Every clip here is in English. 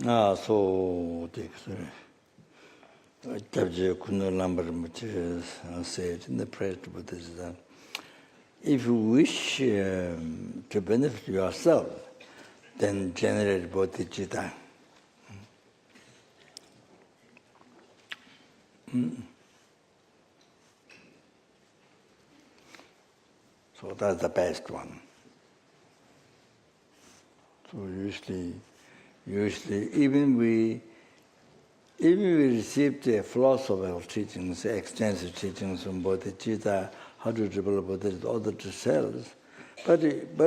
So Kyabje Khunu Lama Rinpoche said in the prayer to Buddhism, if you wish to benefit yourself, then generate Bodhichitta. So that's the best one. So usually even we received the philosophical teachings, extensive teachings from Bodhichitta, how to develop Bodhichitta, other cells. But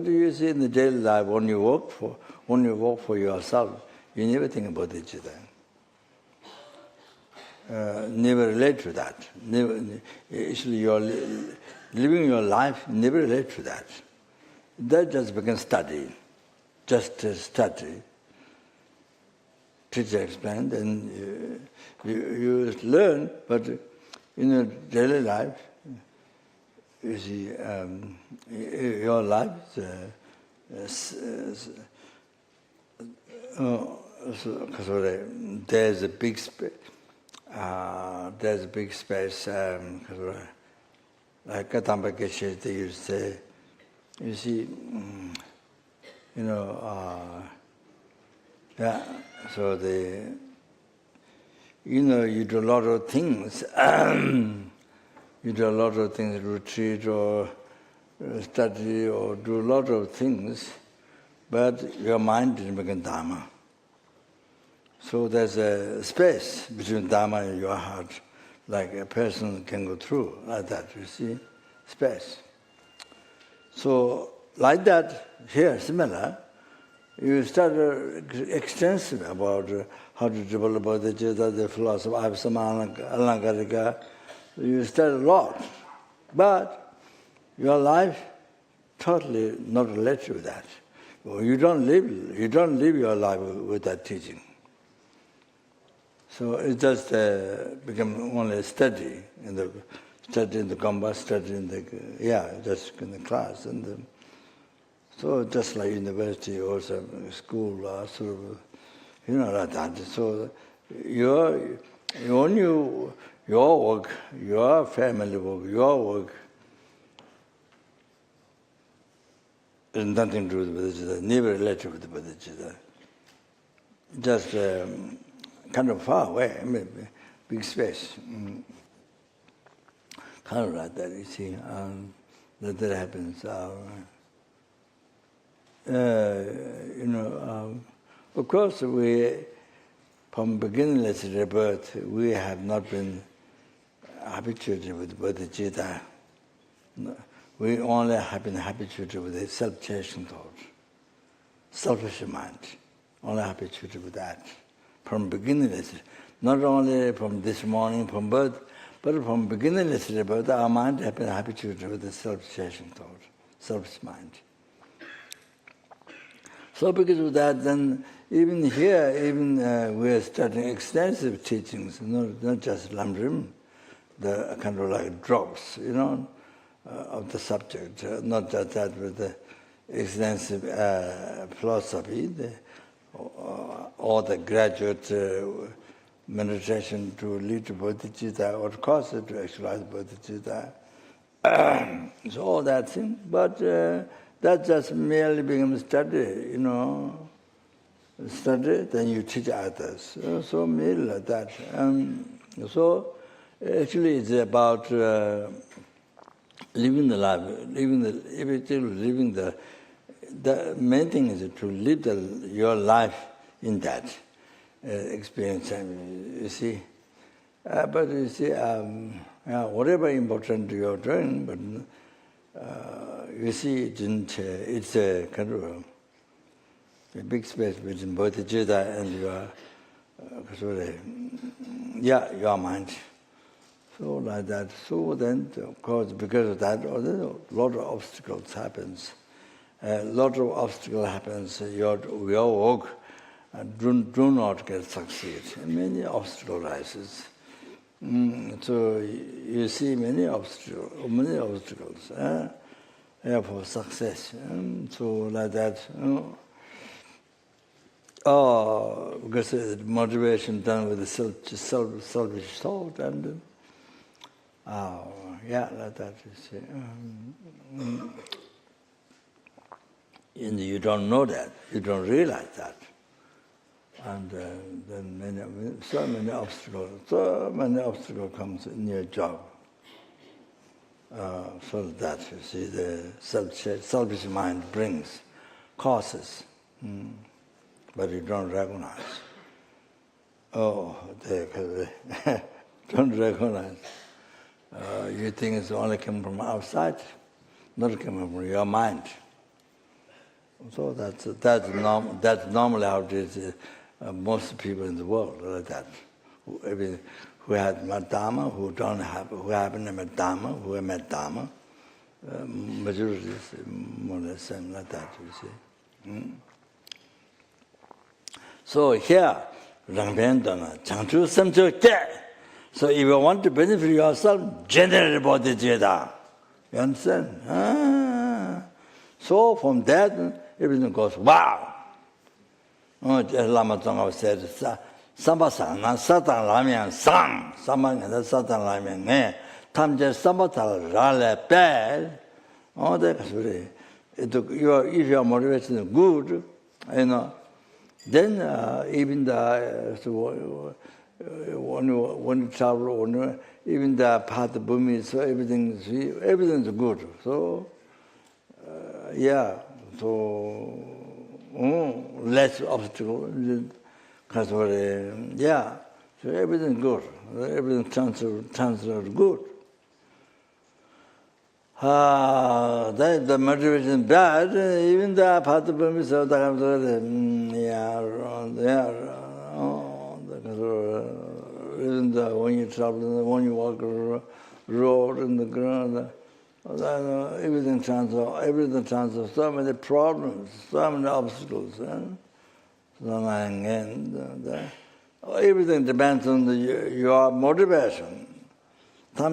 you see in the daily life, when you work for yourself, you never think about Bodhichitta. Never relate to that. Actually, you're living your life, never relate to that. That just becomes study, just study. Teacher explained, and you learn, but in your daily life, you see, your life there's a big space. There's a big space. Like Katamba Geshe, they used to say, you see, yeah. So you do a lot of things. You do a lot of things, retreat or study or do a lot of things, but your mind didn't become Dharma. So there's a space between Dharma and your heart, like a person can go through, like that, you see, space. So like that, here, similar, you start extensive about how to develop Bodhichitta, the philosophy, Avasama, Alankarika. You study a lot, but your life totally not related to that. You don't live your life with that teaching. So it just become only a study in the combat, study in the just in the class, and so just like university or school or sort of, like that. So your work, your family work, your work has nothing to do with Bodhichitta, never related with the Bodhichitta. Just kind of far away, big space. Kind of like that, you see, that happens. Of course, from beginningless rebirth, we have not been habituated with Bodhichitta. We only have been habituated with a self-cherishing thought, selfish mind, only habituated with that. From beginningless, not only from this morning, from birth, but from beginningless rebirth, our mind has been habituated with the self-cherishing thought, selfish mind. So because of that, then even here, we are studying extensive teachings, not just Lamrim, the kind of like drops, of the subject, not just that with the extensive philosophy, or the graduate meditation to lead to Bodhichitta, or cause to actualize Bodhichitta. So all that thing, but that just merely becomes study, study, then you teach others. So merely like that. So actually it's about living the life, living the main thing is to live your life in that experience, you see. But you see, whatever important you're doing, but you see, it's a kind of a big space between Bodhichitta and your mind. So like that. So then, of course, because of that, a lot of obstacles happens. A lot of obstacles happens. Your work do not get succeed. Many obstacles rises. So you see many obstacles for success. So like that, because the motivation done with the selfish thought, and like that, you see. And you don't know that, you don't realize that. And then so many obstacles comes in your job. So that, you see, the selfish mind brings causes, but you don't recognize. They don't recognize. You think it's only coming from outside, not coming from your mind. So that's normally how it is. Most people in the world like that. Who had Dharma, who haven't met Dharma, who have met Dharma. Majority is more or less same like that, you see. So here, so if you want to benefit yourself, generate Bodhichitta. You understand? So from that, everything goes, wow! Lama Tsongkhapa said, Sambasana Satan Lamian Sang, Sambasana Satan Lamian, Tamja Sambatala Rale bad. Oh, that's really. If your motivation is good, then even when you travel, even the path of Bhumi, so everything's good. So, so less obstacle. So everything good. Everything transfer good. The motivation bad, even the path of Bhumi, so even when you travel, when you walk the road and the ground, everything transfers, so many problems, so many obstacles. Everything depends on your motivation. So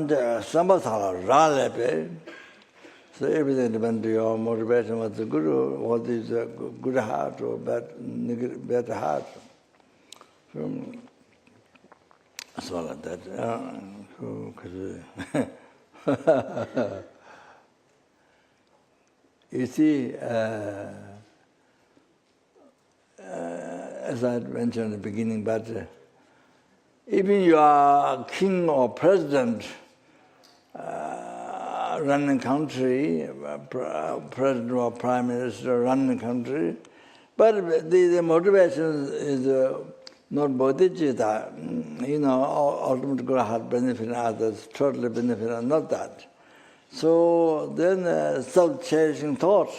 everything depends on your motivation, what is a good heart or bad heart. So like that. You see, as I mentioned in the beginning, but even you are king or president, running country, president or prime minister running country, but the motivation is not bodhicitta, ultimate good heart benefiting others, totally benefiting, not that. So then self-cherishing thoughts,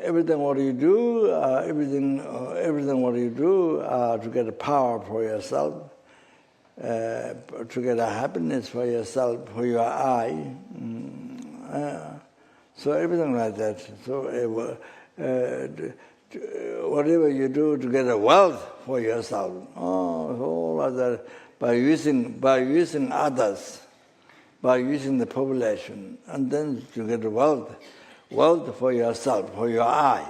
everything what you do, everything what you do to get a power for yourself, to get a happiness for yourself, for your I. So everything like that. So whatever you do to get a wealth for yourself, all of that, by using others, by using the population, and then you get a wealth for yourself, for your I.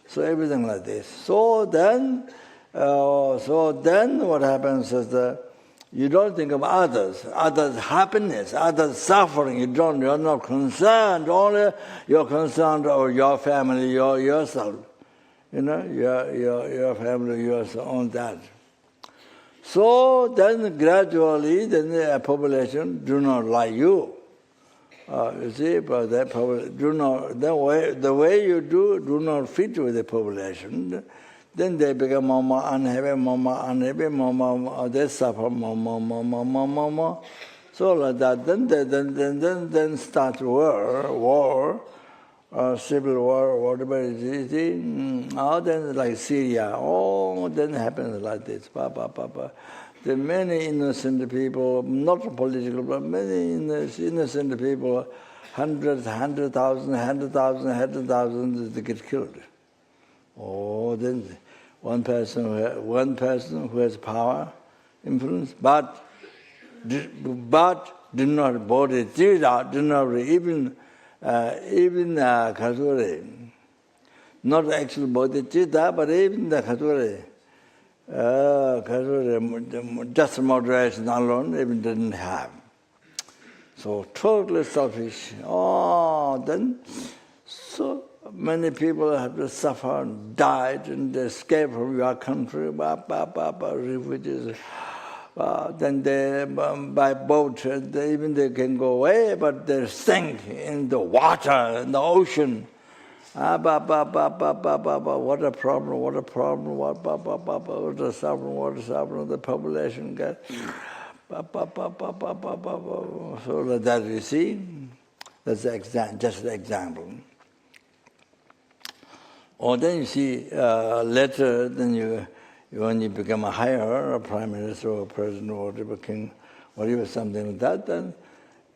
So everything like this. So then what happens is that you don't think of others' happiness, others' suffering. You're not concerned. Only you're concerned of your family, yourself. Your family, yourself, on that. So then gradually, the population do not like you. You see, but that the way you do not fit with the population. Then they become more unhappy, more, they suffer more. So like that, then start war, civil war, whatever it is. Then like Syria, then happens like this. There are many innocent people, not political, but many innocent people, hundreds, thousands, they get killed. Then one person who has power, influence, but did not bodhichitta, did not even not actual bodhicitta, but even the just moderation alone even didn't have. So totally selfish. Then so many people have to suffer and died and escaped from your country, refugees. Then they, by boat, they can go away, but they sink in the water, in the ocean. What a problem, what a problem, what a suffering, the population gets. So that you see, that's just an example. Or then you see later, then when you become a higher, a prime minister or a president or whatever king, whatever something like that, then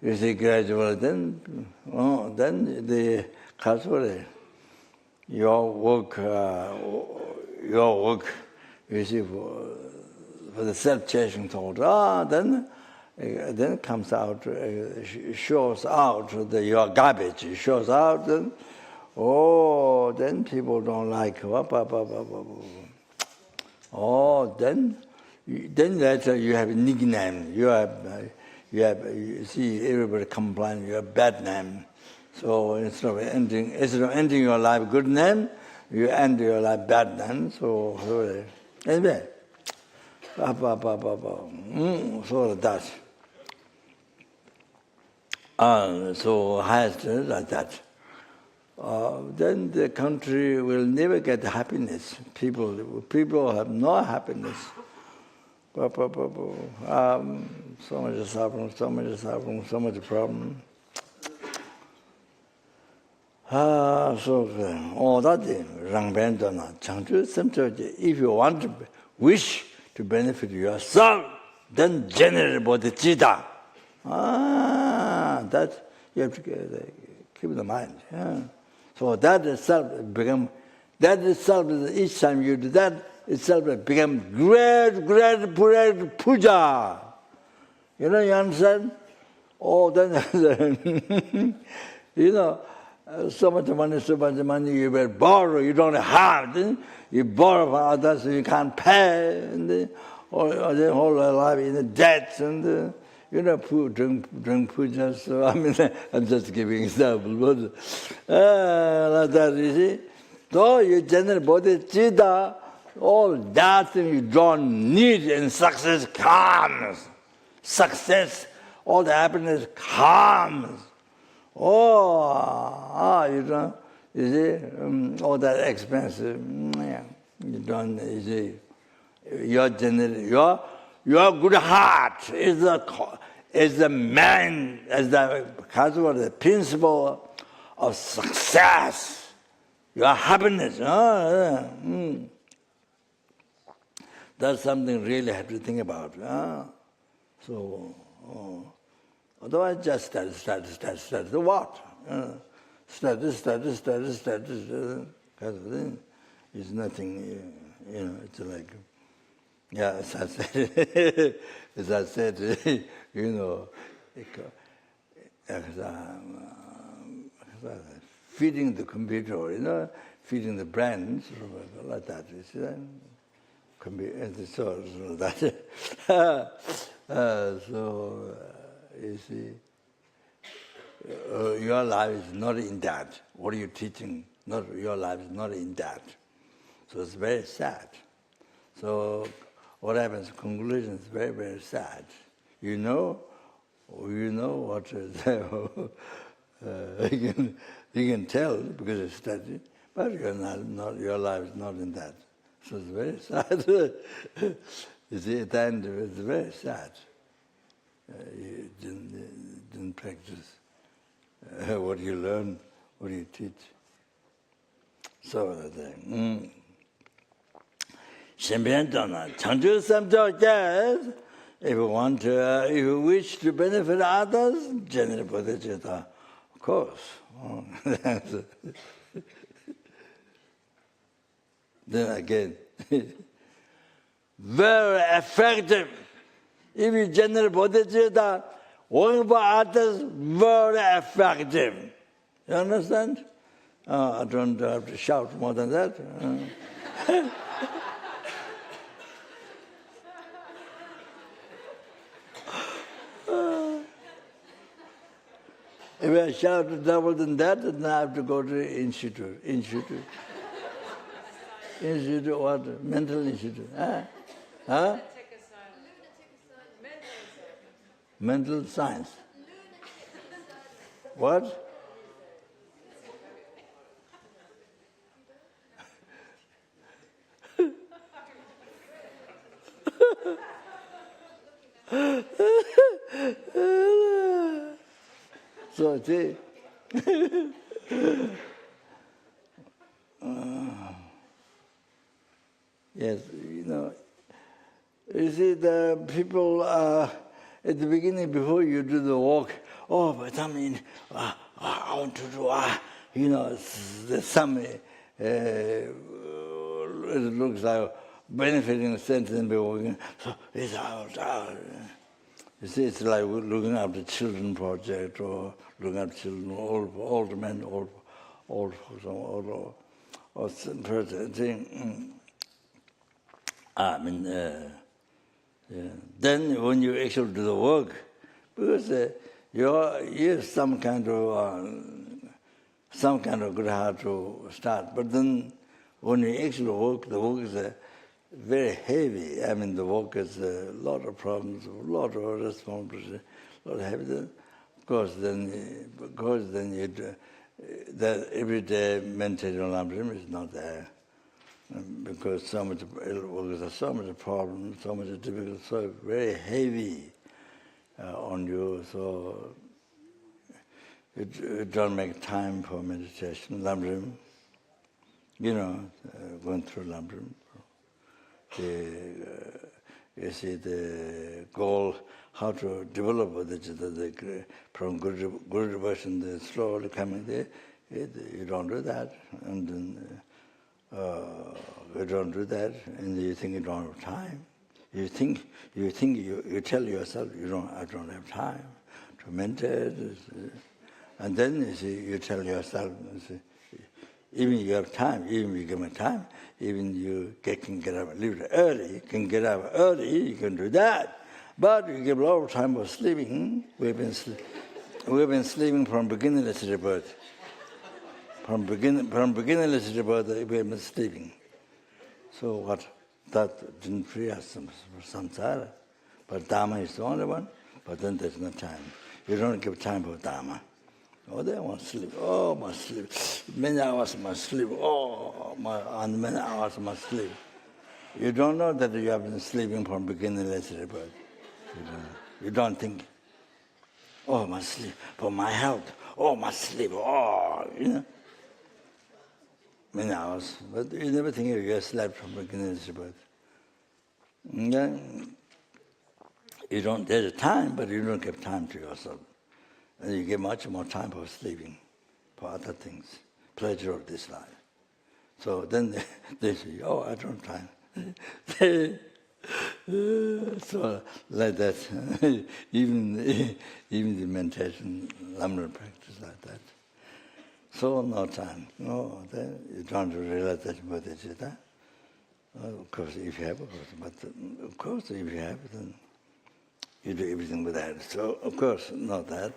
you see gradually, then the culture, your work, you see, for the self-cherishing thought, then comes out, shows out your garbage, shows out, then, then people don't like, then later you have a nickname, you see everybody complain, you have bad name. So instead of ending your life good name, you end your life bad name. So anyway, so that. So highest like that. Then the country will never get happiness. People have no happiness. So much suffering, so much problem. If you want to wish to benefit yourself, then generate bodhicitta. That you have to keep in mind. Yeah. So that itself each time you do that, itself becomes great puja. You understand? Then, so much money you will borrow, you don't have. Then you borrow from others, so you can't pay, and or the whole life in the debts, and drink puja. So I'm just giving example, but like that, you see. So you generate bodhicitta, all that thing you don't need, and success comes. Success, all the happiness comes. You see, all that expensive, you don't, you see, your good heart is the principle of success, your happiness. That's something really have to think about. So, otherwise just study. The what? Study. It's nothing, it's like, as I said, feeding the computer, feeding the brains, like that. So you see, your life is not in that. What are you teaching? Your life is not in that. So it's very sad. So what happens? Conclusion is very, very sad. You know what is there. You can tell because you study, but your life is not in that. So it's very sad. You see, at the end it's very sad. You didn't practice what you learn, what you teach. So that thing. If you wish to benefit others, generate bodhicitta, of course. Then again, very effective. If you generate bodhicitta, working for others, very effective. You understand? I don't have to shout more than that. If I shout double than that, then I have to go to the institute. Institute what? Mental institute. Huh? Mental science. What? So see, yes, you see the people at the beginning before you do the walk, but I mean, I want to do, there's some, it looks like benefiting sense in the walking, so it's out. You see, it's like looking at the children project or looking at children, old men, old folks, or some person thing. Then when you actually do the work, because you have some kind of good heart to start, but then when you actually work, the work is very heavy. I mean, the work is a lot of problems, a lot of responsibility, a lot of heaviness. Of course, then that everyday meditation on Lama is not there. Because so much work, so much problem, so much difficult, so very heavy on you. So you don't make time for meditation. Lamrim, going through Lamrim. You see the goal, how to develop Bodhichitta, from good devotion, the slowly coming there. You don't do that, and then you don't do that, and you think you don't have time. You tell yourself I don't have time to meditate, and then you tell yourself, even you have time, even you give me time, even you can get up a little early, you can get up early, you can do that. But you give a lot of time for sleeping. We've been sleeping from beginningless rebirth. From beginningless rebirth, we've been sleeping. So what? That didn't free us from samsara. But Dharma is the only one. But then there's no time. You don't give time for Dharma. They want sleep. Must sleep. Many hours must sleep. Many hours must sleep. You don't know that you have been sleeping from beginningless rebirth. You don't think, must sleep for my health. Must sleep. Many hours. But you never think you slept from beginningless rebirth. There's time, but you don't give time to yourself. And you give much more time for sleeping, for other things, pleasure of this life. So then they say, I don't have time. So like that, even the meditation, Lama practice like that. So no time. No, then you don't realize that Bodhichitta. Of course, if you have, but of course, if you have, then you do everything with that. So, of course, not that.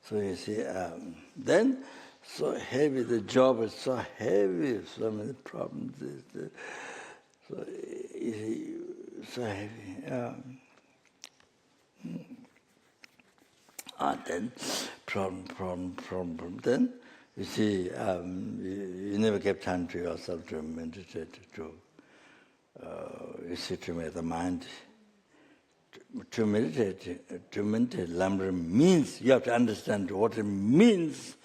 So you see, then so heavy, the job is so heavy, so many problems. So easy, so heavy. Then problem. Then you see, you never give time to yourself to meditate, you see, to make the mind. To meditate Lama means, you have to understand what it means,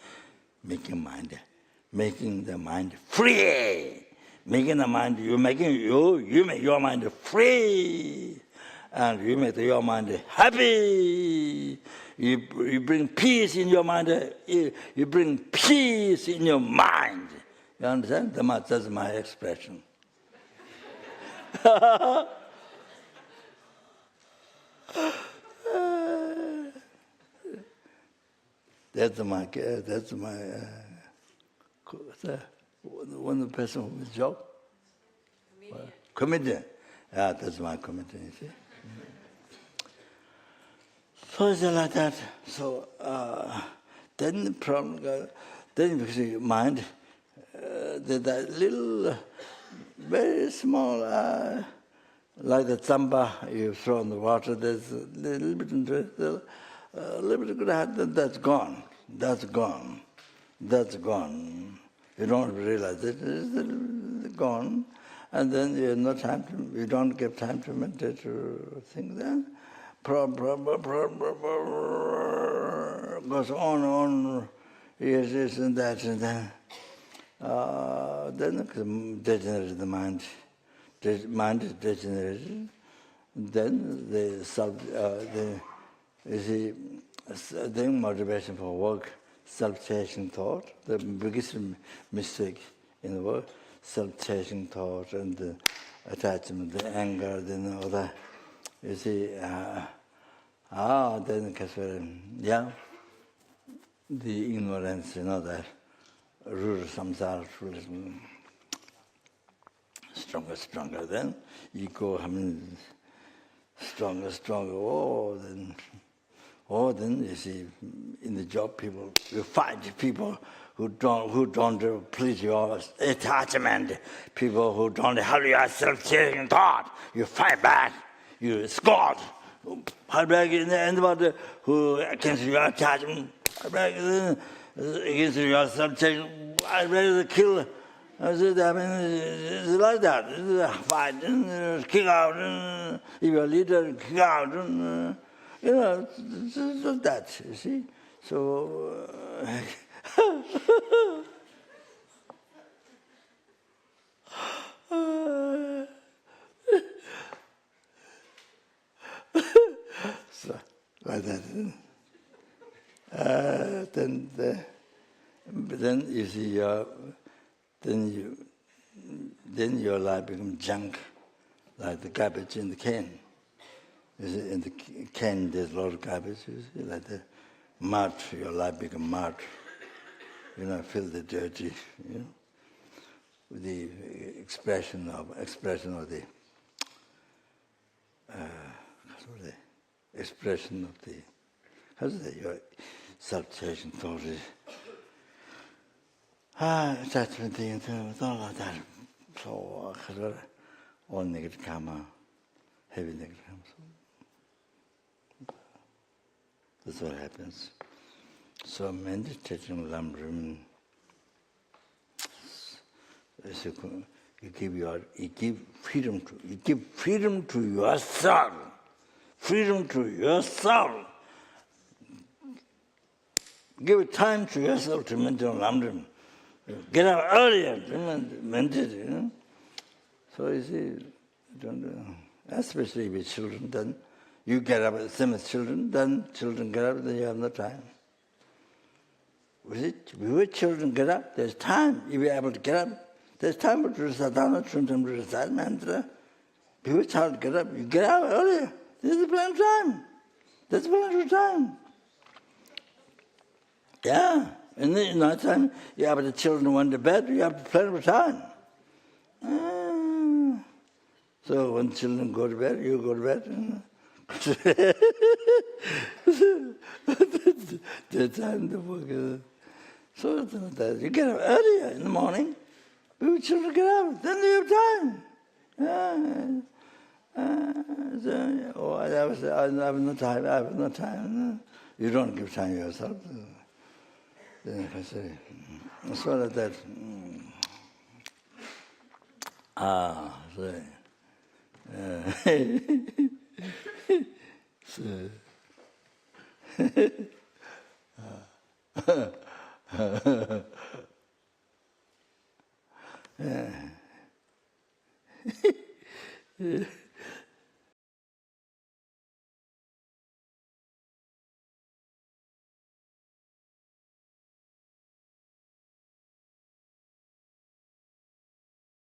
making the mind free. Making the mind, you make your mind free, and you make your mind happy. You bring peace in your mind. You bring peace in your mind. You understand? That's my expression. That's my One person who is job? Comedian. Yeah, that's my comedian, you see. So it's like that. So then the problem, then because your mind, that little, very small, like the tsamba you throw in the water, there's a little bit into it, a little bit of good, that's gone. That's gone. That's gone. You don't realize it. It's gone. And then you have no time to, you don't give time to meditate or think then. Goes on, yes, and that, and then degenerates the mind. Mind is degenerated. Then the motivation for work, self-cherishing thought, the biggest mistake in the work, self-cherishing thought and the attachment, the anger, then all that. You see, then the ignorance, that root of samsara, stronger. Then ego, stronger. Then you see, in the job, people, you fight people who don't please your attachment, people who don't have your self-cherishing thought. You fight back. You scored. Fight back in the end about who against your attachment. Fight back against your self-cherishing. I'd rather kill. It's like that. It's a fight, kick out. If you're a leader, kick out. It's just that, you see. So, so like that. Then you see, then your life becomes junk, like the garbage in the can. In the can, there's a lot of garbage. You see, like the mud. Your life becomes mud. Filthy, dirty. With the expression of the expression of the your self-cherishing thought is attachment thing, all like that. So all negative karma, heavy negative karma. That's what happens. So meditating Lama Rinpoche, you give freedom to yourself. Freedom to yourself. Give time to yourself to meditate Lama Rinpoche. Get up earlier to meditate. So you see, especially with children, then you get up, same as children, then children get up, then you have no time. With children get up, there's time. If you're able to get up, there's time to do sadhana, to recite mantra. Before child get up, you get up earlier. There's plenty of time. There's plenty of time. Yeah. In the night time, you have the children went to bed, you have plenty of time. So when children go to bed, you go to bed. The time to work. So you get up earlier in the morning. Before children get up, then you have time. I have no time. You don't give time yourself. Then I say, so like that. So.